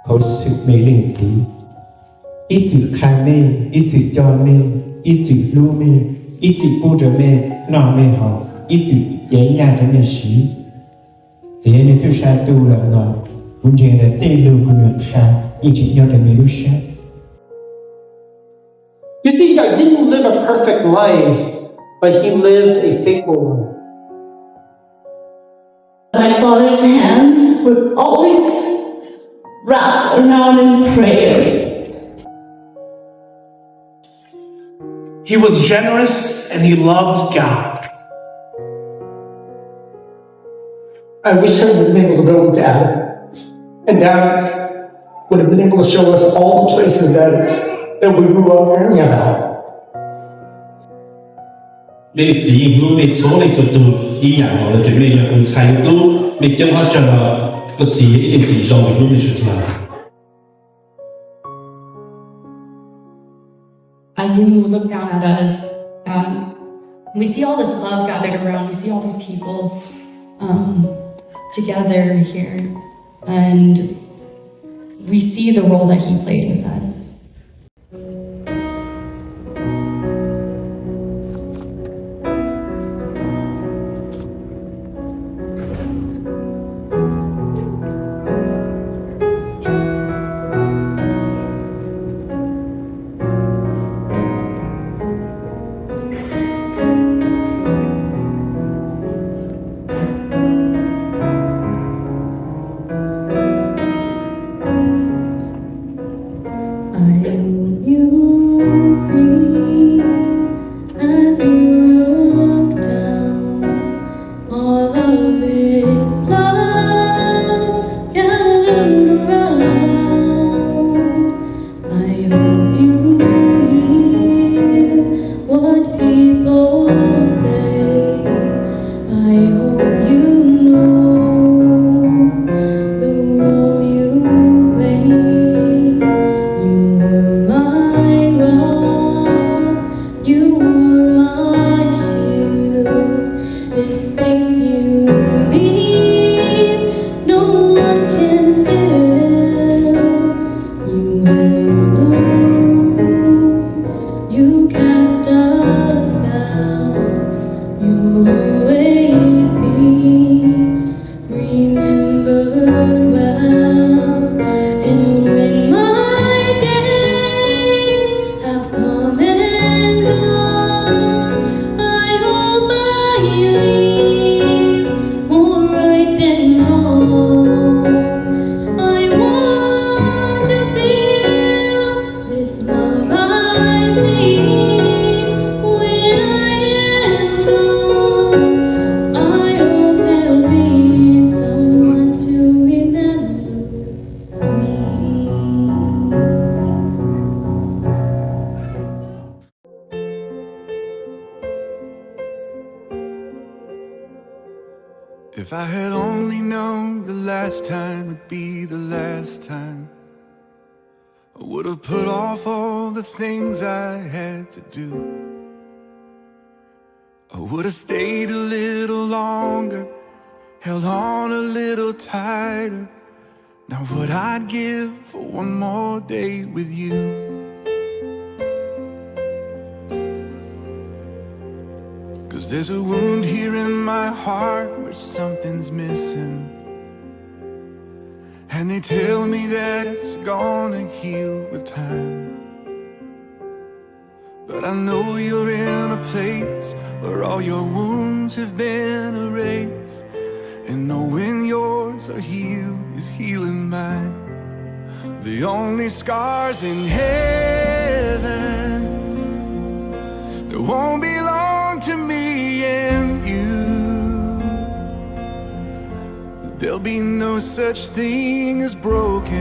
口述美令子，一举开妹，一举教妹，一举撸妹，一举不着妹，闹妹好，一举炎亚的妹时，这样就杀度了呢。我觉得对路不能看，一直要的没路上。You see, I didn't live a perfect life, but he lived a faithful one. My father's hands were always wrapped around in prayer. He was generous and he loved God. I wish I would have been able to go with Dad, and Dad would have been able to show us all the places that we grew up hearing about. 你只要你所你做到依然我哋做咩嘢咁細都你將佢將個字一定字上面都你出嚟。As you look down at us, we see all this love gathered around. We see all these people together here, and we see the role that he played with us. If I had only known the last time would be the last time, I would have put off all the things I had to do. I would have stayed a little longer, held on a little tighter. Now what I'd give for one more day with you. Cause there's a wound here in my heart where something's missing, and they tell me that it's gonna heal with time. But I know you're in a place where all your wounds have been erased, and knowing yours are healed is healing mine. The only scars in heaven that won't belong to me and you. There'll be no such thing as broken,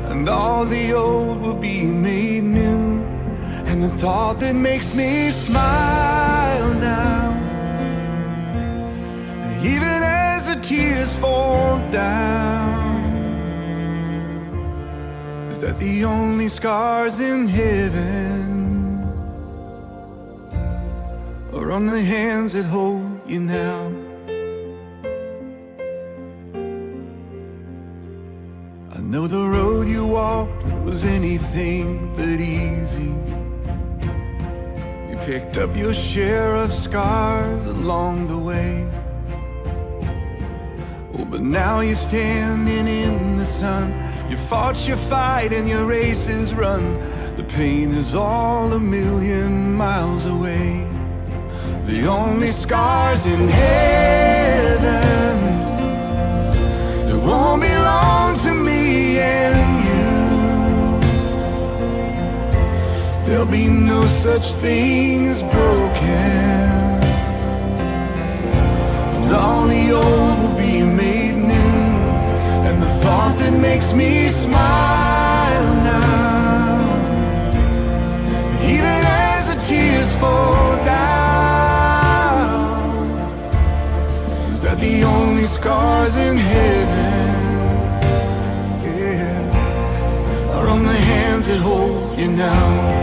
and all the old will be made new. And the thought that makes me smile now, even as the tears fall down, is that the only scars in heaven are on the hands that hold you now. know the road you walked was anything but easy. You picked up your share of scars along the way. Oh, but now you're standing in the sun. You fought your fight and your race is run. The pain is all 1,000,000 miles away. The only scars in heaven, it won't belong to me and you. There'll be no such thing as broken, and all the old will be made new. And the thought that makes me smile now, even as the tears fall down, is that the only scars in heaven, yeah, are on the hands that hold you now.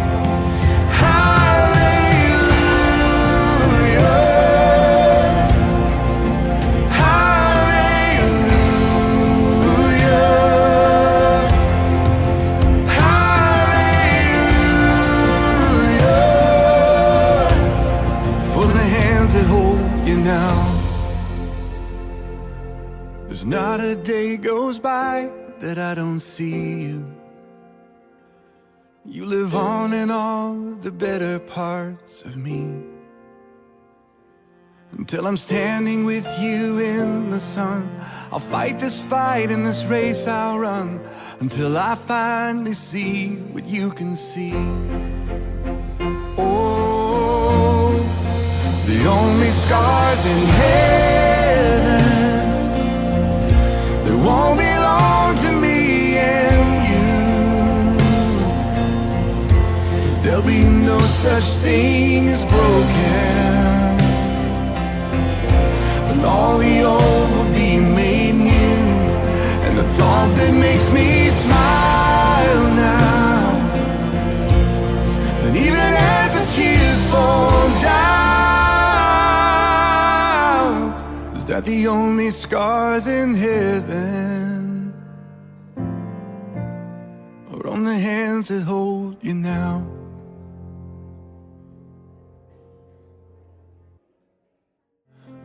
There's not a day goes by that I don't see you. You live on in all the better parts of me, until I'm standing with you in the sun. I'll fight this fight and this race I'll run, until I finally see what you can see. Oh, the only scars in heaven, they won't belong to me and you. There'll be no such thing as broken, and all the old will be made new. And the thought that makes me smile now, and even as the tears fall down, is that the only scars in heaven are on the hands that hold you now.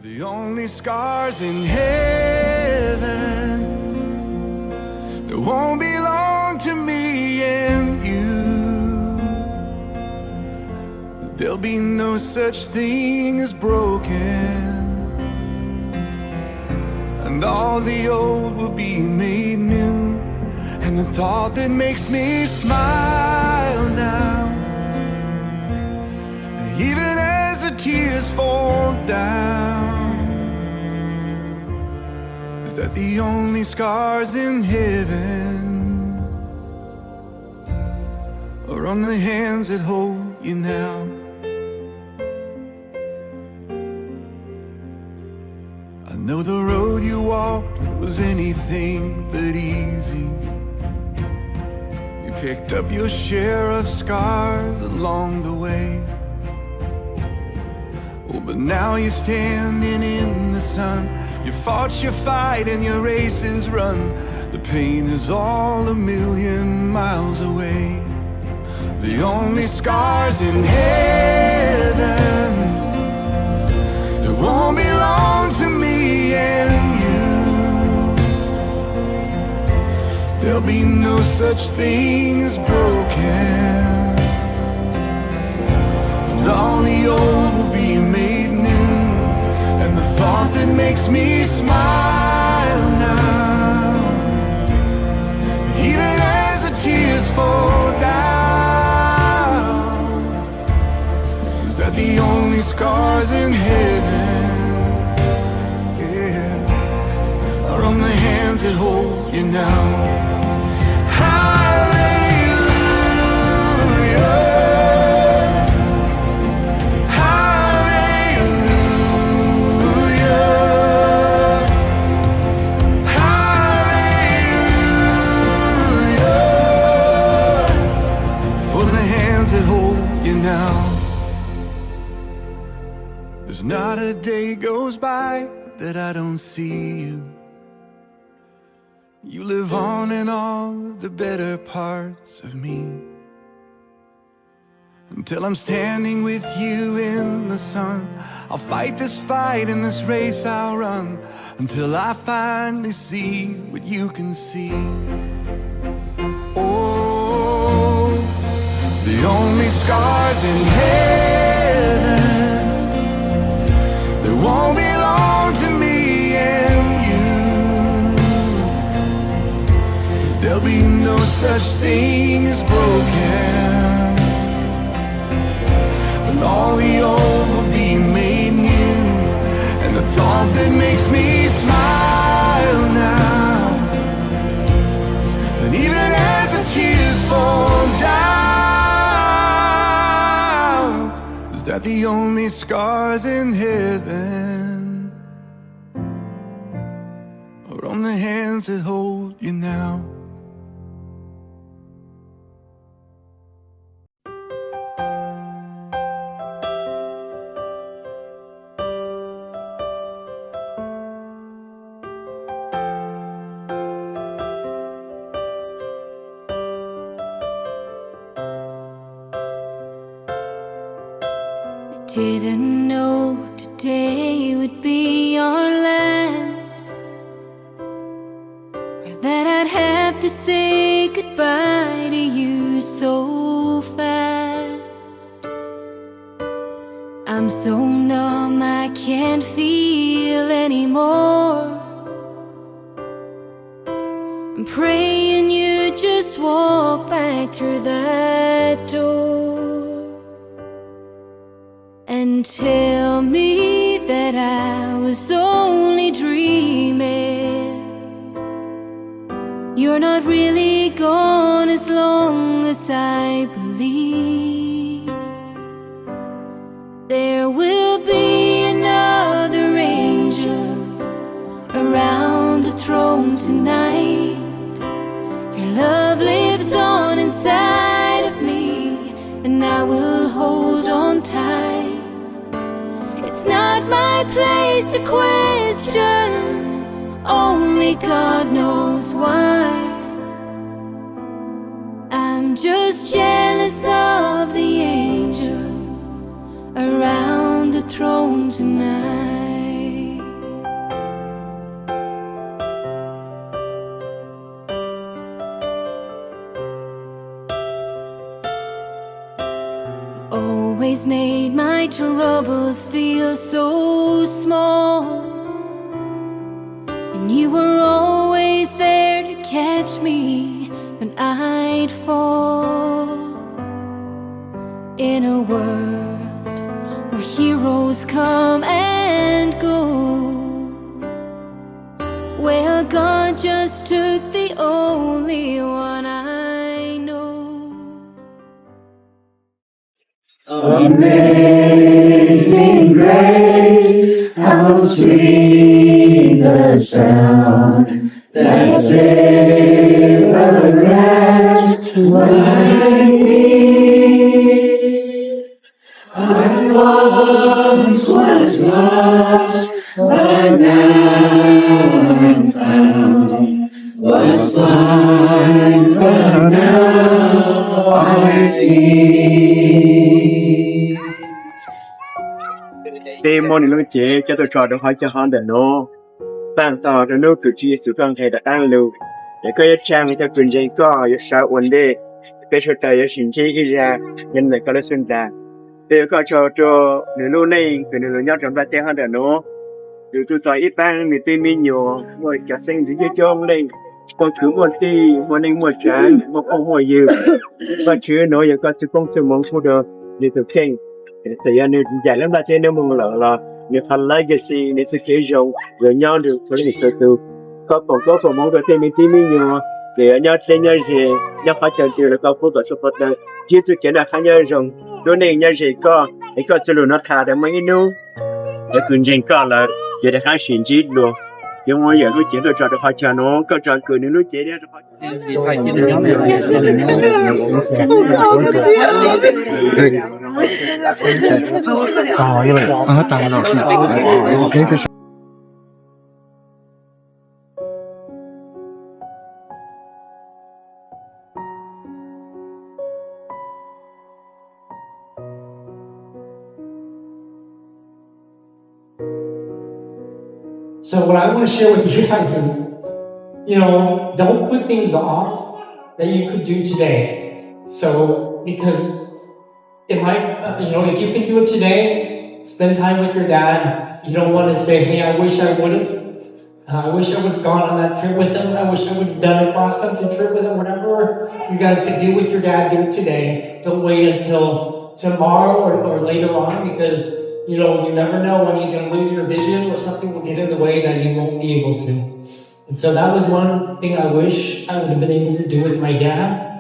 The only scars in heaven, they won't belong to me and you. There'll be no such thing as broken, and all the old will be made new. And the thought that makes me smile now, even as the tears fall down, is that the only scars in heaven are on the hands that hold you now. I know the road you walked was anything but easy. You picked up your share of scars along the way. Oh, but now you're standing in the sun. You fought your fight and your race is run. The pain is all 1,000,000 miles away. The only scars in heaven, it won't belong to me and you. There'll be no such thing as broken, and all the old will be made new. And the thought that makes me smile now, even as the tears fall down, is that the only scars in heaven, yeah, are on the hands that hold you now. There's not a day goes by that I don't see you. You live on in all the better parts of me. Until I'm standing with you in the sun, I'll fight this fight in this race I'll run, until I finally see what you can see. Oh, the only scars in heaven, they won't belong to me and you. There'll be no such thing as broken, and all the old will be made new. And the thought that makes me smile now, and even as the tears fall down, is that the only scars in heaven are on the hands that hold you now. Didn't know today would be our last, or that I'd have to say goodbye to you so fast. I'm so numb I can't feel anymore. I'm praying you just walk back through that door and tell me that I was only dreaming. You're not really gone as long as I believe. There will be another angel around the throne tonight. Your love lives on inside of me, and I will hold on tight. It's not my place to question, only God knows why. I'm just jealous of the angels around the throne tonight. Always made my troubles feel so small, and you were always there to catch me when I'd fall. In a world where heroes come and go, well, God just took the only one I know. Amazing grace, how sweet the sound that saved a wretch like me. I once was lost, but now I'm found. Was blind, but now I see. Đây môn này nó chế cho tôi trò được hỏi cho họ để nó ban tỏ cho nó cử tri sự quan hệ đã ăn lưu để có một trang cho quyền dây có một sao ổn định cái sự tài ở sinh chế cái ra nhân lại có là xuân ra để có cho nửa lâu này cái nửa nhau trong ba tiếng họ để nó từ tôi tỏ ít ban người tôi mi nhiều ngồi cả sinh gì cho ông đây con cứ một tí một anh một trái một ông hồi nhiều và chưa nói giờ có sự công sự mong phụ được để thực hiện thì anh giải lắm là trên nếu mong là nếu thành legacy nếu sự kế dùng rồi nhau được cho nên từ có mong được thêm tí mi nhiều để nhau thêm nhau gì nhau phát triển từ là có phụ thuộc support được chỉ từ cái là khác nhau dùng đôi này nhau gì có sự nó khá để mấy nô để quyền trình có là giờ để khá xin chỉ luôn nhưng mà giờ lúc chế tôi cho được phát triển nó có cho quyền lúc chế đấy So what I want to share with you guys is, don't put things off that you could do today. So, because it might, if you can do it today, spend time with your dad. You don't want to say, hey, I wish I would have. I wish I would have gone on that trip with him. I wish I would have done a cross-country trip with him. Whatever you guys can do with your dad, do it today. Don't wait until tomorrow or later on, because you never know when he's going to lose your vision or something will get in the way that you won't be able to. And so that was one thing I wish I would have been able to do with my dad.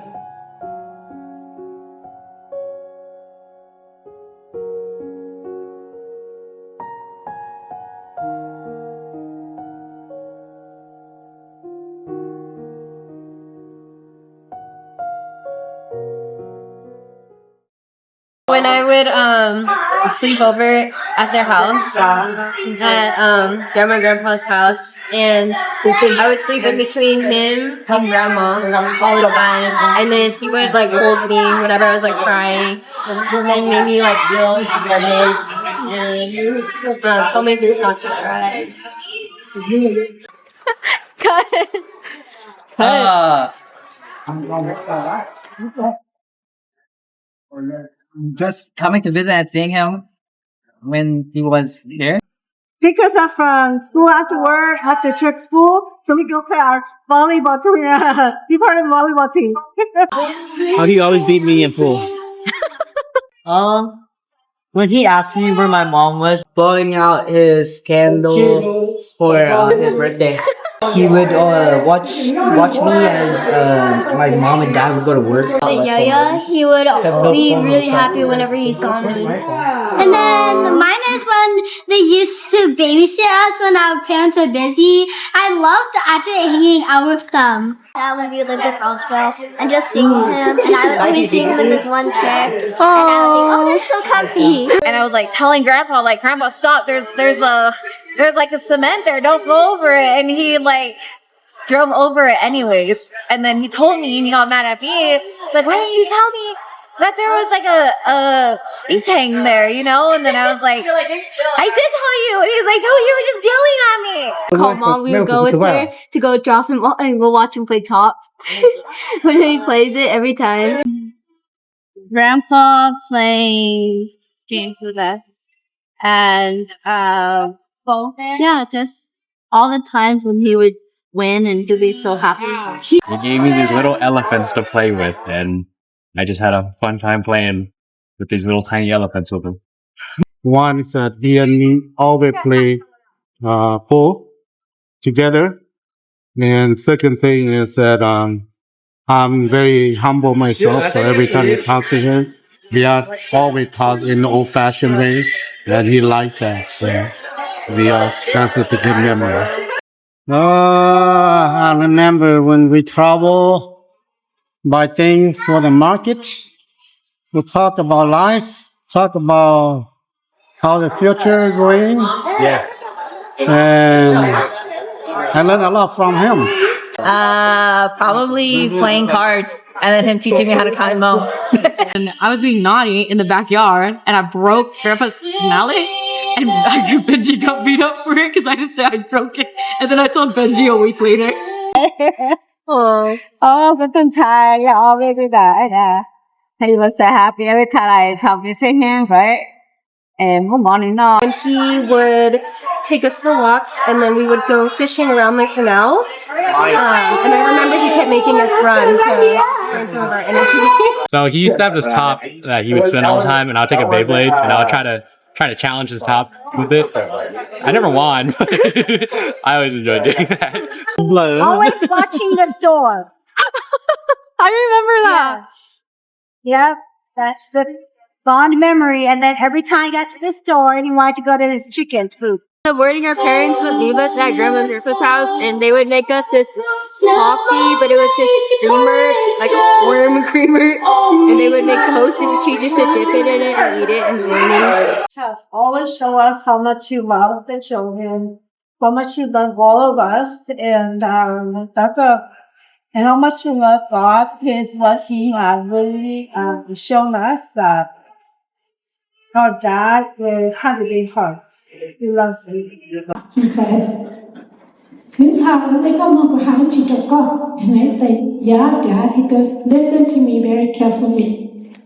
When I would sleep over at their house, at grandma and grandpa's house, and I would sleep in between him and grandma all the time, and then he would hold me whenever I was crying, and then made me feel excited, and told me just not to cry. Cut. Just coming to visit and seeing him when he was here. Pick us up from school after work, after church school, so we go play our volleyball tournament. Be part of the volleyball team. How do you always beat me in pool? When he asked me where my mom was, blowing out his candle for his birthday. He would watch me as my mom and dad would go to work. Yo-yo, he would be really happy whenever he saw me. And then mine is when they used to babysit us when our parents were busy. I loved actually hanging out with them. When we lived in Brownsville and just seeing him, and I would always see him in this one chair, and I would think, oh, that's so comfy. And I was telling Grandpa, Grandpa, stop! There's a cement there. Don't go over it. And he drove over it anyways. And then he told me, and he got mad at me. He's like, why didn't you tell me that there was a etang there, And then I was like, I did tell you. And he's like, no, you were just yelling at me. Call mom, we would go with her to go drop him off and go watch him play top. When he plays it every time. Grandpa plays games with us. And, yeah, just all the times when he would win and he'd be so happy. He gave me these little elephants to play with, and I just had a fun time playing with these little tiny elephants with him. One is that he and me always play pool together. And second thing is that I'm very humble myself, so every time I talk to him, we are always talk in the old-fashioned way, and he liked that. So we are constantly good memories. I remember when we travel, buy things for the market. We talk about life, talk about how the future is going. Yeah. And I learned a lot from him. Probably playing cards and then him teaching me how to count and mow. And I was being naughty in the backyard and I broke Grandpa's mallet and Benji got beat up for it because I just said I broke it. And then I told Benji a week later. But then I always do that. He was so happy every time I come visit him, right? And good morning now. And he would take us for walks, and then we would go fishing around the canals. And I remember he kept making us run to burn some of our energy. So he used to have this top that he would spin all the time, and I'll take a Beyblade and I'll try to challenge his top with it. I never won, but I always enjoyed doing that. Always watching the door. I remember that. Yes. Yep, that's the fond memory. And then every time he got to the store, he wanted to go to his chicken food. The morning our parents would leave us at Grandma and Grandpa's house, and they would make us this coffee, but it was just creamer, like a warm creamer, and they would make toast and cheese just to dip it in it and eat it in the morning. Has always show us how much you love the children, how much you love all of us, and and how much you love God is what He has really shown us that our dad has a big heart. He loves me. He said, Meantime, they come on go how to go. And I say, yeah, Dad. He goes, listen to me very carefully.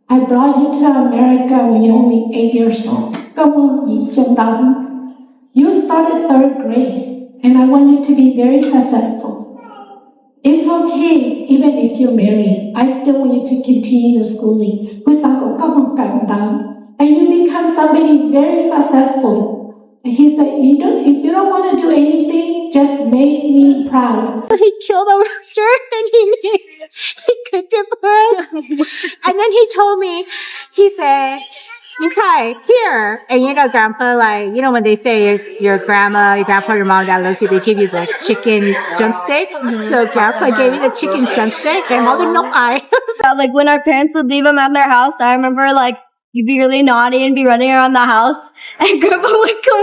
I brought you to America when you're only 8 years old. You started 3rd grade, and I want you to be very successful. It's okay, even if you're married. I still want you to continue your schooling. And you become somebody very successful. And he said, if you don't want to do anything, just make me proud. He killed a rooster and he cooked it for us. And then he told me, he said, Mintai, here. And you know, Grandpa, like, you know, when they say your grandma, your grandpa, your mom, dad loves you, they give you the chicken drumstick. So Grandpa gave me the chicken drumstick and mother no I. Like when our parents would leave them at their house, I remember like you'd be really naughty and be running around the house, and Grandpa would come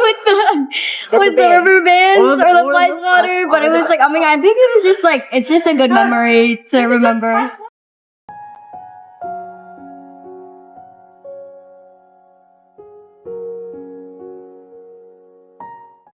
with the rubber bands or the fly swatter. But it was like, I mean, I think it was just like, it's just a good memory to remember.